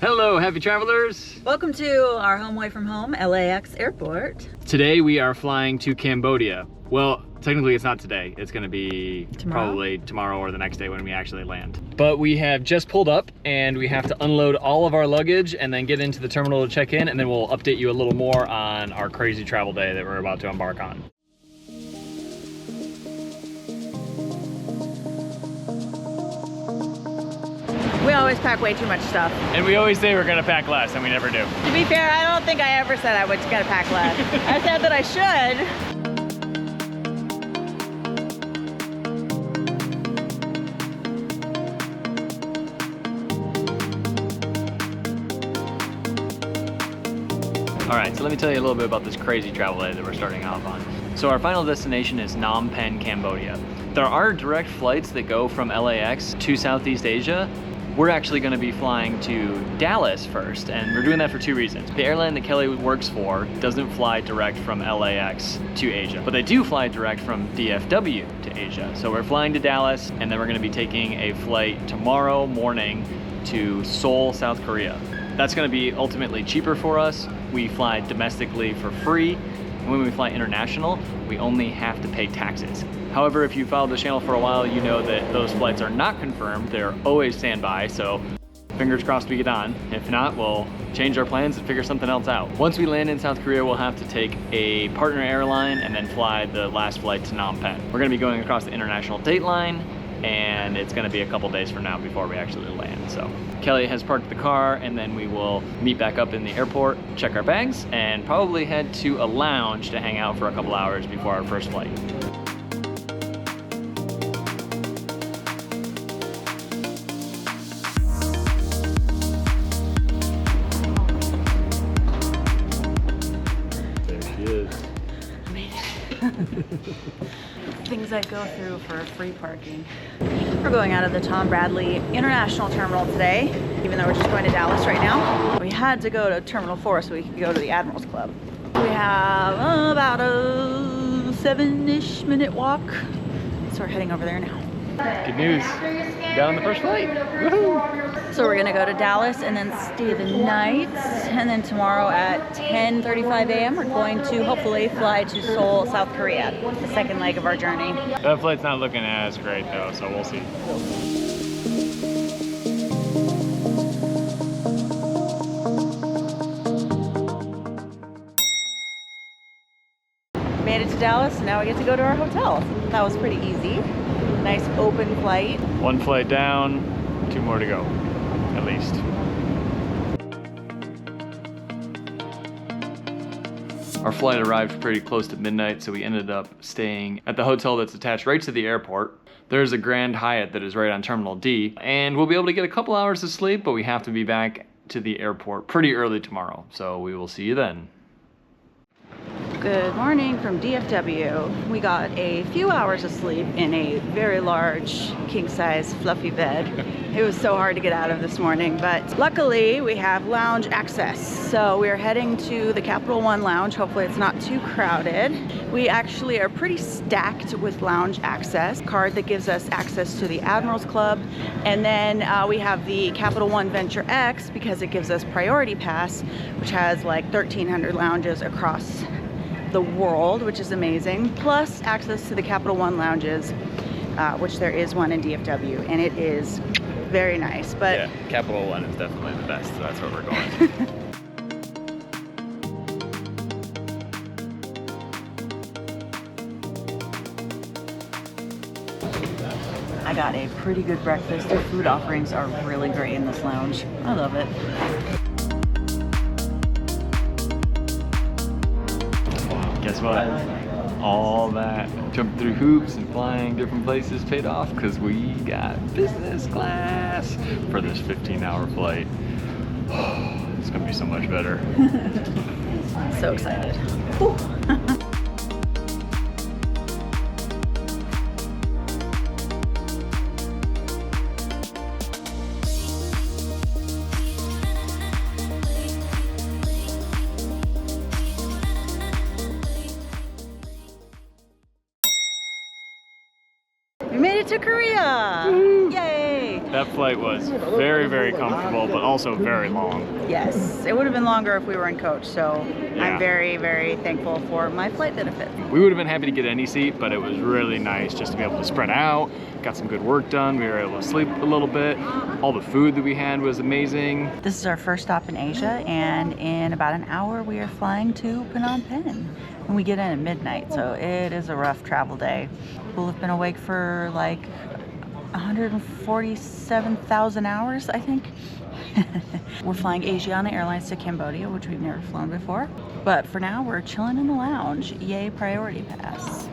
Hello, happy travelers! Welcome to our home away from home, LAX airport. Today we are flying to Cambodia. Well, technically it's not today. It's gonna be probably tomorrow or the next day when we actually land. But we have just pulled up and we have to unload all of our luggage and then get into the terminal to check in, and then we'll update you a little more on our crazy travel day that we're about to embark on. We always pack way too much stuff. And we always say we're gonna pack less, and we never do. To be fair, I don't think I ever said I was gonna pack less. I said that I should. All right, so let me tell you a little bit about this crazy travel day that we're starting off on. So our final destination is Phnom Penh, Cambodia. There are direct flights that go from LAX to Southeast Asia. We're actually going to be flying to Dallas first, and we're doing that for two reasons. The airline that Kelly works for doesn't fly direct from LAX to Asia, but they do fly direct from DFW to Asia. So we're flying to Dallas, and then we're going to be taking a flight tomorrow morning to Seoul, South Korea. That's going to be ultimately cheaper for us. We fly domestically for free, and when we fly international, we only have to pay taxes. However, if you followed the channel for a while, you know that those flights are not confirmed. They're always standby, so fingers crossed we get on. If not, we'll change our plans and figure something else out. Once we land in South Korea, we'll have to take a partner airline and then fly the last flight to Phnom Penh. We're gonna be going across the international date line, and it's gonna be a couple days from now before we actually land. So Kelly has parked the car, and then we will meet back up in the airport, check our bags, and probably head to a lounge to hang out for a couple hours before our first flight. Things I go through for free parking. We're going out of the Tom Bradley International Terminal today, even though we're just going to Dallas right now. We had to go to Terminal 4 so we could go to the Admirals Club. We have about a 7-ish minute walk, so we're heading over there now. Good news, we got on the first flight. Woohoo! So we're gonna go to Dallas and then stay the night, and then tomorrow at 10:35 a.m. we're going to hopefully fly to Seoul, South Korea, the second leg of our journey. That flight's not looking as great though, so we'll see. Made it to Dallas, and now we get to go to our hotel. That was pretty easy. Nice open flight. One flight down, 2 more to go, at least. Our flight arrived pretty close to midnight, so we ended up staying at the hotel that's attached right to the airport. There's a Grand Hyatt that is right on Terminal D, and we'll be able to get a couple hours of sleep, but we have to be back to the airport pretty early tomorrow, so we will see you then. Good morning from DFW. We got a few hours of sleep in a very large king-size fluffy bed. It was so hard to get out of this morning, but luckily we have lounge access. So we're heading to the Capital One Lounge. Hopefully it's not too crowded. We actually are pretty stacked with lounge access. Card that gives us access to the Admirals Club. And then we have the Capital One Venture X because it gives us Priority Pass, which has like 1,300 lounges across the world, which is amazing, plus access to the Capital One lounges, which there is one in DFW, and it is very nice. But yeah, Capital One is definitely the best, so that's where we're going. I got a pretty good breakfast. Their food offerings are really great in this lounge. I love it. Guess what? All that jumping through hoops and flying different places paid off because we got business class for this 15-hour flight. It's gonna be so much better. So excited. We made it to Korea! Woo! Yay! That flight was very, very comfortable, but also very long. Yes, it would have been longer if we were in coach, so Yeah. I'm very, very thankful for my flight benefits. We would have been happy to get any seat, but it was really nice just to be able to spread out, got some good work done, we were able to sleep a little bit. All the food that we had was amazing. This is our first stop in Asia, and in about an hour we are flying to Phnom Penh. And we get in at midnight, so it is a rough travel day. We'll have been awake for like 147,000 hours, I think. We're flying Asiana Airlines to Cambodia, which we've never flown before. But for now, we're chilling in the lounge. Yay, priority pass.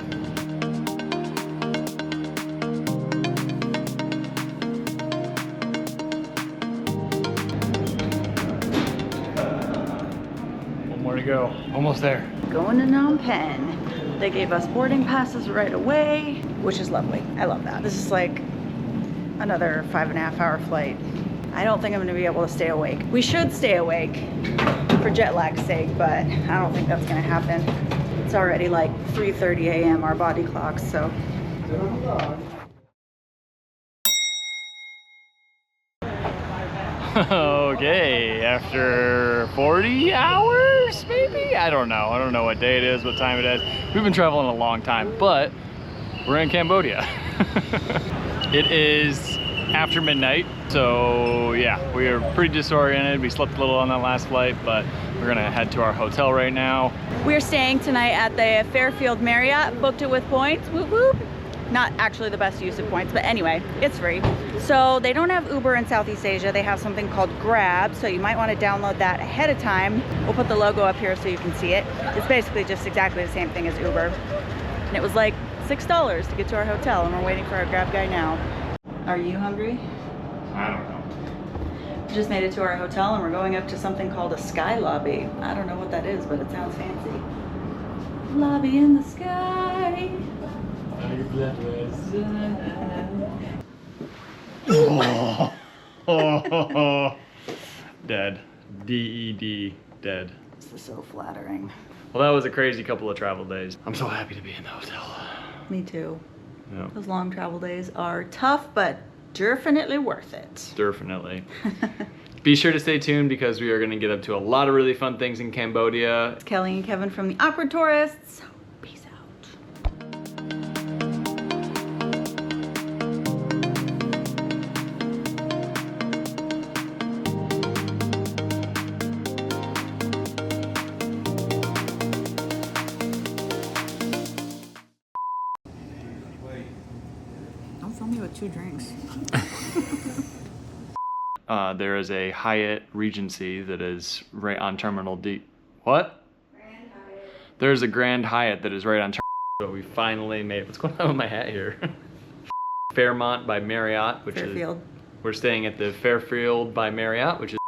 One more to go, almost there. Going to Phnom Penh. They gave us boarding passes right away, which is lovely. I love that. This is like another 5.5 hour flight. I don't think I'm gonna be able to stay awake. We should stay awake for jet lag's sake, but I don't think that's gonna happen. It's already like 3:30 a.m. our body clocks, so. Okay, after 40 hours, maybe? I don't know. I don't know what day it is, what time it is. We've been traveling a long time, but we're in Cambodia. It is after midnight, so yeah, we are pretty disoriented. We slept a little on that last flight, but we're gonna head to our hotel right now. We're staying tonight at the Fairfield Marriott, booked it with points, whoop whoop. Not actually the best use of points, but anyway, it's free. So they don't have Uber in Southeast Asia. They have something called Grab, so you might want to download that ahead of time. We'll put the logo up here so you can see it. It's basically just exactly the same thing as Uber. And it was like $6 to get to our hotel, and we're waiting for our Grab guy now. Are you hungry? I don't know. We just made it to our hotel, and we're going up to something called a sky lobby. I don't know what that is, but it sounds fancy. Lobby in the sky. Dead. D-E-D, dead. This is so flattering. Well, that was a crazy couple of travel days. I'm so happy to be in the hotel. Me too. Yeah, Those long travel days are tough, but definitely worth it. definitely. Be sure to stay tuned because we are going to get up to a lot of really fun things in Cambodia. It's Kelly and Kevin from the Awkward Tourists. Peace out. Don't fill me with 2 drinks. There is a Hyatt Regency that is right on Terminal D. What? Grand Hyatt. There's a Grand Hyatt that is right on Terminal D. So we finally made it. What's going on with my hat here? Fairmont by Marriott, which Fairfield. is... We're staying at the Fairfield by Marriott, which is...